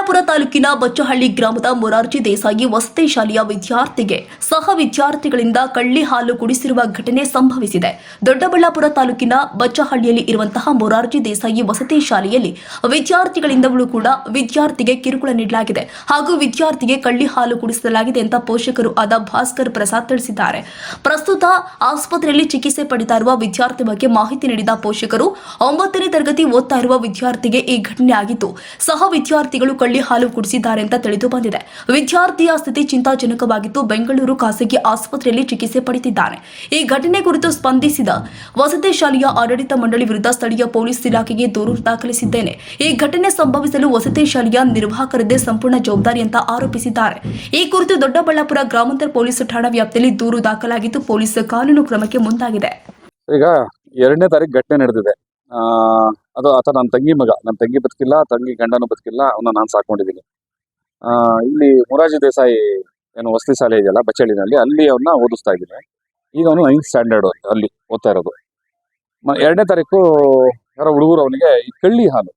ದೊಡ್ಡಬಳ್ಳಾಪುರ ತಾಲೂಕಿನ ಬಚ್ಚಹಳ್ಳಿ ಗ್ರಾಮದ ಮೊರಾರ್ಜಿ ದೇಸಾಯಿ ವಸತಿ ಶಾಲೆಯ ವಿದ್ಯಾರ್ಥಿಗೆ ಸಹ ವಿದ್ಯಾರ್ಥಿಗಳಿಂದ ಕಳ್ಳಿ ಹಾಲು ಕುಡಿಸಿರುವ ಘಟನೆ ಸಂಭವಿಸಿದೆ. ದೊಡ್ಡಬಳ್ಳಾಪುರ ತಾಲೂಕಿನ ಬಚ್ಚಹಳ್ಳಿಯಲ್ಲಿ ಇರುವಂತಹ ಮೊರಾರ್ಜಿ ದೇಸಾಯಿ ವಸತಿ ಶಾಲೆಯಲ್ಲಿ ವಿದ್ಯಾರ್ಥಿಗಳಿಂದಲೂ ಕೂಡ ವಿದ್ಯಾರ್ಥಿಗೆ ಕಿರುಕುಳ ನೀಡಲಾಗಿದೆ ಹಾಗೂ ವಿದ್ಯಾರ್ಥಿಗೆ ಕಳ್ಳಿ ಹಾಲು ಕುಡಿಸಲಾಗಿದೆ ಅಂತ ಪೋಷಕರು ಆದ ಭಾಸ್ಕರ್ ಪ್ರಸಾದ್ ತಿಳಿಸಿದ್ದಾರೆ. ಪ್ರಸ್ತುತ ಆಸ್ಪತ್ರೆಯಲ್ಲಿ ಚಿಕಿತ್ಸೆ ಪಡೆಯುತ್ತಾ ಇರುವ ವಿದ್ಯಾರ್ಥಿ ಬಗ್ಗೆ ಮಾಹಿತಿ ನೀಡಿದ ಪೋಷಕರು 9ನೇ ತರಗತಿ ಓದ್ತಾ ಇರುವ ವಿದ್ಯಾರ್ಥಿಗೆ ಈ ಘಟನೆ ಆಗಿದ್ದು ಸಹ ವಿದ್ಯಾರ್ಥಿಗಳು ಕಳ್ಳಿ ಹಾಲು ಕುಡಿಸಿದ್ದಾರೆ ಅಂತ ತಿಳಿದು ಬಂದಿದೆ. ವಿದ್ಯಾರ್ಥಿಯ ಸ್ಥಿತಿ ಚಿಂತಾಜನಕವಾಗಿದ್ದು ಬೆಂಗಳೂರು ಖಾಸಗಿ ಆಸ್ಪತ್ರೆಯಲ್ಲಿ ಚಿಕಿತ್ಸೆ ಪಡೆದಿದ್ದಾನೆ. ಈ ಘಟನೆ ಕುರಿತು ಸ್ಪಂದಿಸಿದ ವಸತಿ ಶಾಲೆಯ ಆಡಳಿತ ಮಂಡಳಿ ವಿರುದ್ಧ ಸ್ಥಳೀಯ ಪೊಲೀಸ್ ಇಲಾಖೆಗೆ ದೂರು ದಾಖಲಿಸಿದ್ದೇನೆ. ಈ ಘಟನೆ ಸಂಭವಿಸಲು ವಸತಿ ಶಾಲೆಯ ನಿರ್ವಾಹಕರದ್ದೇ ಸಂಪೂರ್ಣ ಜವಾಬ್ದಾರಿ ಅಂತ ಆರೋಪಿಸಿದ್ದಾರೆ. ಈ ಕುರಿತು ದೊಡ್ಡಬಳ್ಳಾಪುರ ಗ್ರಾಮಾಂತರ ಪೊಲೀಸ್ ಠಾಣಾ ವ್ಯಾಪ್ತಿಯಲ್ಲಿ ದೂರು ದಾಖಲಾಗಿದ್ದು ಪೊಲೀಸ್ ಕಾನೂನು ಕ್ರಮಕ್ಕೆ ಮುಂದಾಗಿದೆ. ಈಗ 2ನೇ ತಾರೀಕು ಘಟನೆ ನಡೆದಿದೆ. ಅದು ಆತ ನನ್ನ ತಂಗಿ ಮಗ. ನನ್ನ ತಂಗಿ ಬದುಕಿಲ್ಲ, ತಂಗಿ ಗಂಡನೂ ಬದುಕಿಲ್ಲ. ಅವನ್ನ ನಾನು ಸಾಕೊಂಡಿದ್ದೀನಿ. ಇಲ್ಲಿ ಮೊರಾರ್ಜಿ ದೇಸಾಯಿ ಏನು ವಸತಿ ಶಾಲೆ ಇದೆಯಲ್ಲ ಬಚ್ಚಹಳ್ಳಿನಲ್ಲಿ, ಅಲ್ಲಿ ಅವನ್ನ ಓದಿಸ್ತಾ ಇದ್ದೀನಿ. ಈಗ ಅವನು 9th ಸ್ಟ್ಯಾಂಡರ್ಡ್ ಅಲ್ಲಿ ಓದ್ತಾ ಇರೋದು. 2ನೇ ತಾರೀಕು ಯಾರೋ ಹುಡುಗರು ಅವನಿಗೆ ಈ ಕಳ್ಳಿ ಹಾಲು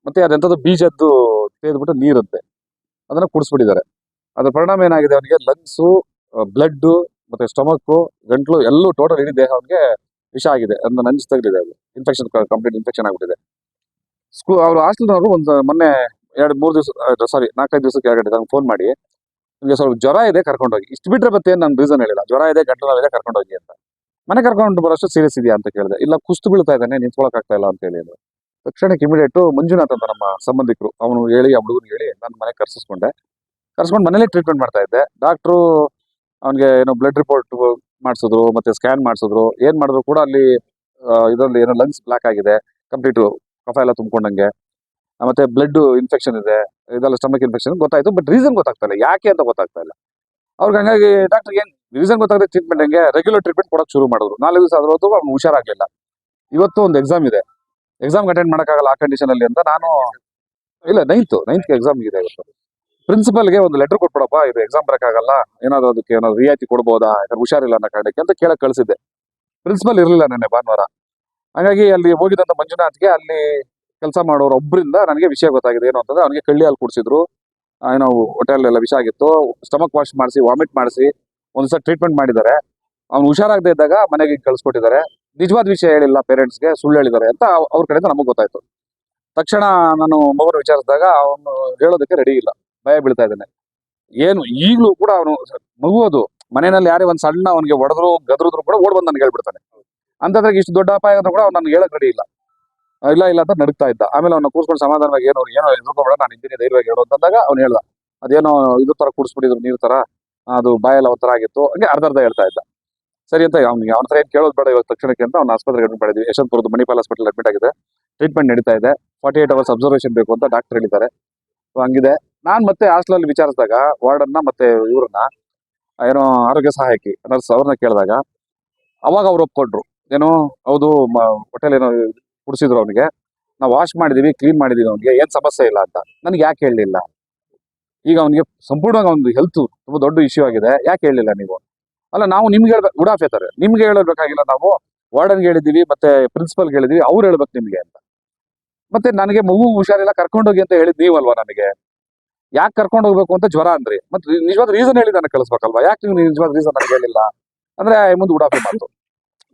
ಮತ್ತೆ ಅದೆಂಥದ್ದು ಬೀಜದ್ದು ತೆಗೆದ್ಬಿಟ್ಟು ನೀರುತ್ತೆ, ಅದನ್ನ ಕುಡಿಸ್ಬಿಟ್ಟಿದ್ದಾರೆ. ಅದ್ರ ಪರಿಣಾಮ ಏನಾಗಿದೆ, ಅವನಿಗೆ ಲಂಗ್ಸು, ಬ್ಲಡ್ ಮತ್ತೆ ಸ್ಟಮಕ್, ಗಂಟ್ಲು ಎಲ್ಲೂ ಟೋಟಲ್ ಇಡೀ ದೇಹ ಅವನಿಗೆ ವಿಷ ಆಗಿದೆ. ಅದನ್ನ ನಂಜು ತಗಲಿದೆ. ಅದು ಇನ್ಫೆಕ್ಷನ್, ಕಂಪ್ಲೀಟ್ ಇನ್ಫೆಕ್ಷನ್ ಆಗ್ಬಿಟ್ಟಿದೆ. ಅವ್ರು ಹಾಸ್ಟೆಲ್ನವರು ಒಂದು ಮೊನ್ನೆ 4-5 ದಿವಸಕ್ಕೆ ಕೆಳಗಡೆ ನಂಗೆ ಫೋನ್ ಮಾಡಿ, ನಿಮಗೆ ಸ್ವಲ್ಪ ಜ್ವರ ಇದೆ ಕರ್ಕೊಂಡೋಗಿ, ಇಷ್ಟು ಬಿಟ್ರೆ ಮತ್ತೆ ನಾನು ರೀಸನ್ ಹೇಳಿಲ್ಲ, ಜ್ವರ ಇದೆ ಗಂಟಲು ನೋವಿದೆ ಕರ್ಕೊಂಡೋಗಿ ಅಂತ. ಮನೆ ಕರ್ಕೊಂಡು ಬರೋಷ್ಟು ಸೀರಿಯಸ್ ಇದೆಯಾ ಅಂತ ಕೇಳಿದೆ. ಇಲ್ಲ, ಕುಸ್ತು ಬೀಳ್ತಾ ಇದ್ದಾನೆ, ನಿಂತ್ಕೊಳಕ್ ಆಗ್ತಾ ಇಲ್ಲ ಅಂತ ಹೇಳಿ ಅಂದ್ರು. ತಕ್ಷಣಕ್ಕೆ ಇಮಿಡಿಯೇಟ್ ಮಂಜುನಾಥ್ ಅಂತ ನಮ್ಮ ಸಂಬಂಧಿಕರು, ಅವನು ಹೇಳಿ ಆ ಹುಡುಗನ ಹೇಳಿ ನಾನು ಮನೆ ಕರ್ಸ್ಕೊಂಡು ಮನೇಲಿ ಟ್ರೀಟ್ಮೆಂಟ್ ಮಾಡ್ತಾ ಇದ್ದೆ. ಡಾಕ್ಟ್ರು ಅವನಿಗೆ ಏನೋ ಬ್ಲಡ್ ರಿಪೋರ್ಟ್ ಮಾಡಿಸಿದ್ರು, ಮತ್ತೆ ಸ್ಕ್ಯಾನ್ ಮಾಡಿಸಿದ್ರು. ಏನ್ ಮಾಡಿದ್ರು ಕೂಡ ಅಲ್ಲಿ ಇದರಲ್ಲಿ ಏನೋ ಲಂಗ್ಸ್ ಬ್ಲಾಕ್ ಆಗಿದೆ, ಕಂಪ್ಲೀಟ್ ಕಫ ಎಲ್ಲ ತುಂಬಿಕೊಂಡಂಗೆ, ಮತ್ತೆ ಬ್ಲಡ್ ಇನ್ಫೆಕ್ಷನ್ ಇದೆ, ಇದೆಲ್ಲ ಸ್ಟಮಕ್ ಇನ್ಫೆಕ್ಷನ್ ಗೊತ್ತಾಯ್ತು. ಬಟ್ ರೀಸನ್ ಗೊತ್ತಾಗ್ತಾ ಇಲ್ಲ, ಯಾಕೆ ಅಂತ ಗೊತ್ತಾಗ್ತಾ ಇಲ್ಲ ಅವ್ರಿಗೆ. ಹಂಗಾಗಿ ಡಾಕ್ಟರ್ ಏನ್ ರೀಸನ್ ಗೊತ್ತಾಗದೆ ಟ್ರೀಟ್ಮೆಂಟ್ ಹೆಂಗೆ ರೆಗ್ಯುಲರ್ ಟ್ರೀಟ್ಮೆಂಟ್ ಕೊಡಕ್ ಶುರು ಮಾಡಿದ್ರು. 4 ದಿವಸ ಆದ್ರೂ ಅವ್ನು ಹುಷಾರಾಗ್ಲಿಲ್ಲ. ಇವತ್ತು ಒಂದು ಎಕ್ಸಾಮ್ ಇದೆ, ಎಕ್ಸಾಮ್ ಅಟೆಂಡ್ ಮಾಡೋಕ್ಕಾಗಲ್ಲ ಆ ಕಂಡೀಷನ್ ಅಲ್ಲಿ ಅಂತ ನಾನು ಇಲ್ಲ 9th ಎಕ್ಸಾಮ್ ಇದೆ ಇವತ್ತು. ಪ್ರಿನ್ಸಿಪಲ್ಗೆ ಒಂದು ಲೆಟರ್ ಕೊಟ್ಬಿಡಪ್ಪ, ಇದು ಎಕ್ಸಾಮ್ ಬರೋಕ್ಕಾಗಲ್ಲ, ಏನಾದ್ರು ಅದಕ್ಕೆ ಏನಾದ್ರು ರಿಯಾಯಿತಿ ಕೊಡ್ಬೋದಾ, ಯಾಕಂದ್ರೆ ಹುಷಾರಿಲ್ಲ ಅನ್ನೋ ಕಾರಣಕ್ಕೆ ಅಂತ ಕೇಳಕ್ ಕಳಿಸಿದ್ದೆ. ಪ್ರಿನ್ಸಿಪಲ್ ಇರಲಿಲ್ಲ ನೆನ್ನೆ ಭಾನುವಾರ. ಹಾಗಾಗಿ ಅಲ್ಲಿ ಹೋಗಿದಂತ ಮಂಜುನಾಥ್ಗೆ ಅಲ್ಲಿ ಕೆಲಸ ಮಾಡೋರು ಒಬ್ಬರಿಂದ ನನಗೆ ವಿಷಯ ಗೊತ್ತಾಗಿದೆ. ಏನು ಅಂತಂದ್ರೆ ಅವನಿಗೆ ಕಳ್ಳಿ ಹಾಲು ಕುಡಿಸಿದ್ರು, ಏನೋ ಹೋಟೆಲ್ ಎಲ್ಲ ವಿಷ ಆಗಿತ್ತು, ಸ್ಟಮಕ್ ವಾಶ್ ಮಾಡಿಸಿ, ವಾಮಿಟ್ ಮಾಡಿಸಿ ಒಂದ್ಸಲ ಟ್ರೀಟ್ಮೆಂಟ್ ಮಾಡಿದ್ದಾರೆ. ಅವ್ನು ಹುಷಾರಾಗದೆ ಇದ್ದಾಗ ಮನೆಗೆ ಕಳಿಸ್ಕೊಟ್ಟಿದ್ದಾರೆ. ನಿಜವಾದ ವಿಷಯ ಹೇಳಿಲ್ಲ ಪೇರೆಂಟ್ಸ್ಗೆ, ಸುಳ್ಳು ಹೇಳಿದ್ದಾರೆ ಅಂತ ಅವ್ರ ಕಡೆಯಿಂದ ನಮಗೆ ಗೊತ್ತಾಯ್ತು. ತಕ್ಷಣ ನಾನು ಮಗನ ವಿಚಾರಿಸಿದಾಗ ಅವನು ಹೇಳೋದಕ್ಕೆ ರೆಡಿ ಇಲ್ಲ, ಭಯ ಬೀಳ್ತಾ ಇದ್ದಾನೆ. ಏನು ಈಗಲೂ ಕೂಡ ಅವನು ಮಗುವುದು ಮನೆಯಲ್ಲಿ ಯಾರೇ ಒಂದ್ ಸಣ್ಣ ಅವನಿಗೆ ಹೊಡೆದ್ರು ಗದ್ರಿದ್ರು ಕೂಡ ಓಡ್ ಬಂದು ನನಗೆ ಹೇಳ್ಬಿಡ್ತಾನೆ. ಅಂತಂದ್ರೆ ಇಷ್ಟು ದೊಡ್ಡ ಅಪಾಯ ಆದ್ರೂ ಕೂಡ ಅವ್ನು ನನ್ಗೆ ಹೇಳಕ್ ರೆಡಿ ಇಲ್ಲ ಇಲ್ಲ ಅಂತ ನಡುಕ್ತಾ ಇದ್ದ. ಆಮೇಲೆ ಅವನ್ನ ಕೂರ್ಸ್ಕೊಂಡು ಸಮಾಧಾನವಾಗಿ ಏನೋ ಎದುರ್ಕೋಬೇಡ, ನಾನು ಇದ್ದೀನಿ ಧೈರ್ಯವಾಗಿ ಹೇಳು ಅಂತಂದಾಗ ಅವ್ನು ಹೇಳ್ದ, ಅದೇನೋ ಇದು ತರ ಕುಡಿಸ್ಬಿಟ್ಟಿದ್ರು ನೀರ್ ತರ, ಅದು ಬಾಯೆಲ್ಲ ಒಂಥರ ಆಗಿತ್ತು, ಹಂಗೆ ಅರ್ಧ ಹೇಳ್ತಾ ಇದ್ದ. ಸರಿ ಅಂತ ಅವ್ನಿಗೆ ಅವನ ಹತ್ರ ಏನ್ ಕೇಳೋದು ಬೇಡ ಇವಾಗ ತಕ್ಷಣಕ್ಕೆ ಅಂತ ಅವ್ನ ಆಸ್ಪತ್ರೆಗೆ ಅಡ್ಮಿಟ್ ಮಾಡಿದ್ವಿ. ಯಶವಂತಪುರದ ಮಣಿಪಾಲ್ ಹಾಸ್ಪಿಟಲ್ ಅಡ್ಮಿಟ್ ಆಗಿದೆ. ಟ್ರೀಟ್ಮೆಂಟ್ ನಡೀತಾ ಇದೆ. 48 hours ಅಬ್ಸರ್ವೇಷನ್ ಬೇಕು ಅಂತ ಡಾಕ್ಟರ್ ಹೇಳಿದ್ದಾರೆ. ಹಂಗಿದೆ. ನಾನ್ ಮತ್ತೆ ಹಾಸ್ಟೆಲ್ ವಿಚಾರಿಸಿದಾಗ ವಾರ್ಡನ್ನ ಮತ್ತೆ ಇವ್ರನ್ನ ಏನೋ ಆರೋಗ್ಯ ಸಹಾಯಕಿ ನರ್ಸ್ ಅವ್ರನ್ನ ಕೇಳಿದಾಗ ಅವಾಗ ಅವ್ರು ಒಪ್ಕೊಂಡ್ರು. ಏನೋ ಹೌದು ಹೋಟೆಲ್ ಏನೋ ಕುಡಿಸಿದ್ರು ಅವನಿಗೆ, ನಾವು ವಾಶ್ ಮಾಡಿದೀವಿ, ಕ್ಲೀನ್ ಮಾಡಿದೀವಿ, ಅವ್ನಿಗೆ ಏನ್ ಸಮಸ್ಯೆ ಇಲ್ಲ ಅಂತ. ನನ್ಗೆ ಯಾಕೆ ಹೇಳಲಿಲ್ಲ? ಈಗ ಅವನಿಗೆ ಸಂಪೂರ್ಣವಾಗಿ ಒಂದು ಹೆಲ್ತ್ ತುಂಬಾ ದೊಡ್ಡ ಇಶ್ಯೂ ಆಗಿದೆ, ಯಾಕೆ ಹೇಳಲಿಲ್ಲ ನೀವು? ಅಲ್ಲ, ನಾವು ನಿಮ್ಗೆ ಹೇಳ್ಬೇಕು, ಉಡಾಫ್ ಹೇಳ್ತಾರೆ, ನಿಮ್ಗೆ ಹೇಳಬೇಕಾಗಿಲ್ಲ, ನಾವು ವಾರ್ಡನ್ಗೆ ಹೇಳಿದೀವಿ, ಮತ್ತೆ ಪ್ರಿನ್ಸಿಪಲ್ಗೆ ಹೇಳಿದೀವಿ, ಅವ್ರು ಹೇಳ್ಬೇಕು ನಿಮ್ಗೆ ಅಂತ. ಮತ್ತೆ ನನಗೆ ಮಗು ಹುಷಾರಿಲ್ಲ ಕರ್ಕೊಂಡೋಗಿ ಅಂತ ಹೇಳಿದ್ ನೀವಲ್ವಾ? ನನಗೆ ಯಾಕೆ ಕರ್ಕೊಂಡು ಹೋಗ್ಬೇಕು ಅಂತ ಜ್ವರ ಅಂದ್ರಿ, ಮತ್ತೆ ನಿಜವಾದ ರೀಸನ್ ಹೇಳಿ ನನಗೆ ಕಳಿಸ್ಬೇಕಲ್ವಾ? ಯಾಕೆ ನೀವು ನಿಜವಾದ ರೀಸನ್ ನನಗೆ ಹೇಳಿಲ್ಲ ಅಂದ್ರೆ ಮುಂದೆ ಉಡಾಫಿ ಮಾತು,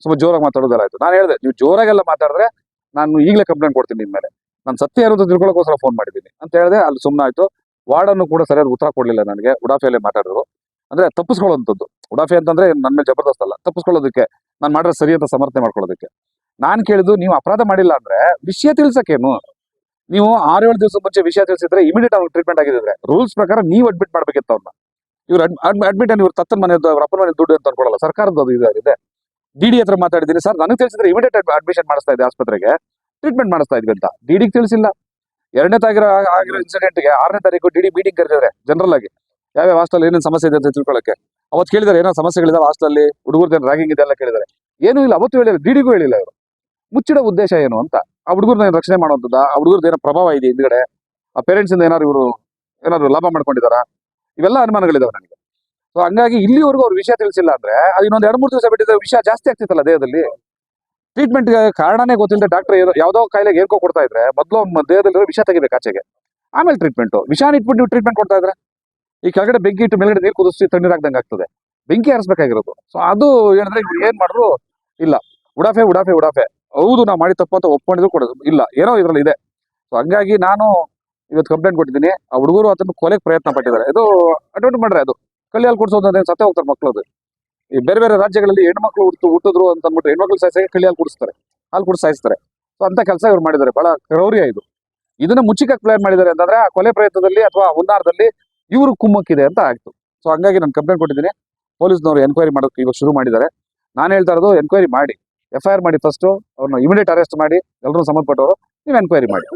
ಸ್ವಲ್ಪ ಜೋರಾಗಿ ಮಾತಾಡೋದಲ್ಲ ಆಯ್ತು. ನಾನು ಹೇಳಿದೆ, ನೀವು ಜೋರಾಗೆಲ್ಲ ಮಾತಾಡಿದ್ರೆ ನಾನು ಈಗಲೇ ಕಂಪ್ಲೇಂಟ್ ಕೊಡ್ತೀನಿ ನಿಮ್ಮ ಮೇಲೆ, ನಾನು ಸತ್ಯ ಇರೋದು ತಿಳ್ಕೊಳ್ಳೋಕೋಸ್ಕರ ಫೋನ್ ಮಾಡಿದ್ದೀನಿ ಅಂತ ಹೇಳಿದೆ. ಅಲ್ಲಿ ಸುಮ್ಮನೆ ಆಯ್ತು. ವಾರ್ಡನ್ನು ಕೂಡ ಸರಿಯಾದ ಉತ್ತರ ಕೊಡ್ಲಿಲ್ಲ ನನಗೆ. ಉಡಾಫಿಯಲ್ಲೇ ಮಾತಾಡಿದ್ರು, ಅಂದ್ರೆ ತಪ್ಪಿಸ್ಕೊಳ್ಳೋಂಥದ್ದು. ಉಡಾಫಿ ಅಂತಂದ್ರೆ ನನ್ನ ಮೇಲೆ ಜಬರ್ದಸ್ತ್ ಅಲ್ಲ, ತಪ್ಪಿಸ್ಕೊಳ್ಳೋದಕ್ಕೆ, ನಾನು ಮಾಡಿದ್ರೆ ಸರಿ ಅಂತ ಸಮರ್ಥನೆ ಮಾಡ್ಕೊಳ್ಳೋದಕ್ಕೆ. ನಾನು ಕೇಳಿದ್ದು, ನೀವು ಅಪರಾಧ ಮಾಡಿಲ್ಲ ಅಂದ್ರೆ ವಿಷಯ ತಿಳಿಸಕ್ಕೇನು? ನೀವು 6-7 ದಿವಸ ಮುಂಚೆ ವಿಷಯ ತಿಳಿಸಿದ್ರೆ ಇಮಿಡಿಯೇಟ್ ಅವ್ರಿಗೆ ಟ್ರೀಟ್ಮೆಂಟ್ ಆಗಿದ್ರೆ ರೂಲ್ಸ್ ಪ್ರಕಾರ ನೀವು ಅಡ್ಮಿಟ್ ಮಾಡ್ಬೇಕಿತ್ತು ಅವ್ರನ್ನ. ಇವ್ರು ಅಡ್ಮಿಟ್ ಇವ್ರು ತತ್ತನ ಮನೆ ಅವ್ರ ಅಪ್ಪನ ಮನೆ ದುಡ್ಡು ಅಂತ ಅನ್ಕೊಳ್ಳಲ್ಲ, ಸರ್ಕಾರದ ಅದು ಇದಾಗಿದೆ. ಡಿ ಹತ್ರ ಮಾತಾಡಿದ್ದೀನಿ, ಸರ್ ನನಗೆ ತಿಳಿಸಿದ್ರೆ ಇಮಿಡಿಯೇಟ್ ಅಡ್ಮಿಷನ್ ಮಾಡಿಸ್ತಾ ಇದೆ ಆಸ್ಪತ್ರೆಗೆ, ಟ್ರೀಟ್ಮೆಂಟ್ ಮಾಡಿಸ್ತಾ ಇದ್ವಿ ಅಂತ. ಡಿಡಿಗೆ ತಿಳಿಸಿಲ್ಲ. 2ನೇ ತಾರೀಕು ಆಗಿರೋ ಇನ್ಸಿಡೆಂಟ್ಗೆ 6ನೇ ತಾರೀಕು ಡಿಡಿ ಮೀಟಿಂಗ್ ಕರೆದಿದ್ದಾರೆ ಜನರಲ್ ಆಗಿ, ಯಾವ್ಯಾವ ಹಾಸ್ಟೆಲ್ ಏನೇನು ಸಮಸ್ಯೆ ಇದೆ ಅಂತ ತಿಳ್ಕೊಳ್ಳಕ್ಕೆ. ಅವತ್ತು ಕೇಳಿದಾರೆ ಏನೋ ಸಮಸ್ಯೆಗಳಿದಾವೆ ಹಾಸ್ಟೆಲ್, ಹುಡುಗರ್ದೇನು ರ್ಯಾಗಿಂಗ್ ಇದೆ ಎಲ್ಲ ಕೇಳಿದ್ದಾರೆ. ಏನೂ ಇಲ್ಲ, ಅವತ್ತು ಹೇಳಿಲ್ಲ, ಡಿಡಿಗೂ ಹೇಳಿಲ್ಲ ಇವರು. ಮುಚ್ಚಿಡೋ ಉದ್ದೇಶ ಏನು ಅಂತ, ಆ ಹುಡುಗರ್ನ ರಕ್ಷಣೆ ಮಾಡುವಂಥದ್ದು, ಆ ಹುಡುಗರ್ದು ಏನೋ ಪ್ರಭಾವ ಇದೆ ಹಿಂದ್ಗಡೆ, ಆ ಪೇರೆಂಟ್ಸ್ ಇಂದ ಏನಾದ್ರು ಲಾಭ ಮಾಡ್ಕೊಂಡಿದಾರ, ಇವೆಲ್ಲ ಅನುಮಾನಗಳಿದಾವೆ ನನಗೆ. ಸೊ ಹಂಗಾಗಿ ಇಲ್ಲಿವರೆಗೂ ಅವ್ರು ವಿಷಯ ತಿಳಿಸಿಲ್ಲ ಅಂದ್ರೆ ಅದು ಇನ್ನೊಂದು 2-3 ದಿವಸ ಬಿಟ್ಟಿದ್ರೆ ವಿಷಯ ಜಾಸ್ತಿ ಆಗ್ತಿತ್ತಲ್ಲ ದೇಹದಲ್ಲಿ. ಟ್ರೀಟ್ಮೆಂಟ್ ಕಾರಣನೇ ಗೊತ್ತಿಲ್ಲದೆ ಡಾಕ್ಟರ್ ಯಾವ್ದೋ ಕಾಯಿಲೆಗೆ ಏರ್ಕೊ ಕೊಡ್ತಾ ಇದ್ರೆ ಮೊದಲು ದೇಹದಲ್ಲಿರೋ ವಿಷ ತೆಗಿಬೇಕು ಆಚೆಗೆ. ಆಮೇಲೆ ಟ್ರೀಟ್ಮೆಂಟ್. ವಿಷಾನ ಇಟ್ಬಿಟ್ಟು ನೀವು ಟ್ರೀಟ್ಮೆಂಟ್ ಕೊಡ್ತಾ ಇದ್ರೆ ಈ ಕೆಳಗಡೆ ಬೆಂಕಿ ಇಟ್ಟು ಮೇಲ್ಗಡೆ ನೀರು ಕುದಿಸಿ ತಣ್ಣೀರ್ ಹಾಕ್ದಂಗೆ ಆಗ್ತದೆ. ಬೆಂಕಿ ಹಾರಿಸ್ಬೇಕಾಗಿರೋದು. ಸೊ ಅದು ಹೇಳಿದ್ರೆ ಇವ್ರು ಏನ್ ಮಾಡಿದ್ರು ಇಲ್ಲ, ಉಡಾಫೆ ಉಡಾಫೆ ಉಡಾಫೆ. ಹೌದು ನಾವು ಮಾಡಿ ತಪ್ಪು ಅಂತ ಒಪ್ಕೊಂಡಿದ್ರು ಕೊಡೋದು ಇಲ್ಲ, ಏನೋ ಇದ್ರಲ್ಲಿ ಇದೆ. ಸೊ ಹಂಗಾಗಿ ನಾನು ಇವತ್ತು ಕಂಪ್ಲೇಂಟ್ ಕೊಟ್ಟಿದ್ದೀನಿ. ಆ ಹುಡುಗರು ಅದನ್ನು ಕೊಲೆಗೆ ಪ್ರಯತ್ನ ಪಟ್ಟಿದ್ದಾರೆ. ಇದು ಅಟೆಂಪ್ಟ್ ಮಾಡ್ರೆ ಅದು ಕಲ್ಲಿ ಹಾಲು ಕುಡಿಸೋದು ಸತ್ತೇ ಹೋಗ್ತಾರೆ ಮಕ್ಕಳು. ಅದು ಈ ಬೇರೆ ಬೇರೆ ರಾಜ್ಯಗಳಲ್ಲಿ ಹೆಣ್ಮಕ್ಳು ಹುಟ್ಟಿದ್ರು ಅಂತ ಅಂದ್ಬಿಟ್ಟು ಹೆಣ್ಮಕ್ಳು ಸಾಯಿಸಿ ಕಳ್ಳಿ ಹಾಲು ಕುಡಿಸ್ತಾರೆ, ಹಾಲು ಕುಡಿಸಿ ಸಾಯಿಸ್ತಾರೆ. ಸೊ ಅಂತ ಕೆಲಸ ಇವ್ರು ಮಾಡಿದ್ದಾರೆ. ಬಹಳ ಕ್ರೌರ್ಯ ಇದು. ಇದನ್ನ ಮುಚ್ಚಿಕಕ್ಕೆ ಪ್ಲಾನ್ ಮಾಡಿದ್ದಾರೆ ಅಂತಂದ್ರೆ ಆ ಕೊಲೆ ಪ್ರಯತ್ನದಲ್ಲಿ ಅಥವಾ ಹುನ್ನಾರದಲ್ಲಿ ಇವರು ಕುಮ್ಮಕ್ಕಿದೆ ಅಂತ ಆಯ್ತು. ಸೊ ಹಂಗಾಗಿ ನಾನು ಕಂಪ್ಲೇಂಟ್ ಕೊಟ್ಟಿದ್ದೀನಿ. ಪೊಲೀಸ್ನವರು ಎನ್ಕ್ವೈರಿ ಮಾಡೋಕೆ ಇವಾಗ ಶುರು ಮಾಡಿದ್ದಾರೆ. ನಾನು ಹೇಳ್ತಾ ಇರೋದು ಎನ್ಕ್ವೈರಿ ಮಾಡಿ, FIR ಮಾಡಿ, ಫಸ್ಟ್ ಅವ್ರನ್ನ ಇಮಿಡಿಯೇಟ್ ಅರೆಸ್ಟ್ ಮಾಡಿ, ಎಲ್ಲರೂ ಸಂಬಂಧಪಟ್ಟವರು ನೀವು ಎನ್ಕ್ವೈರಿ ಮಾಡಿ.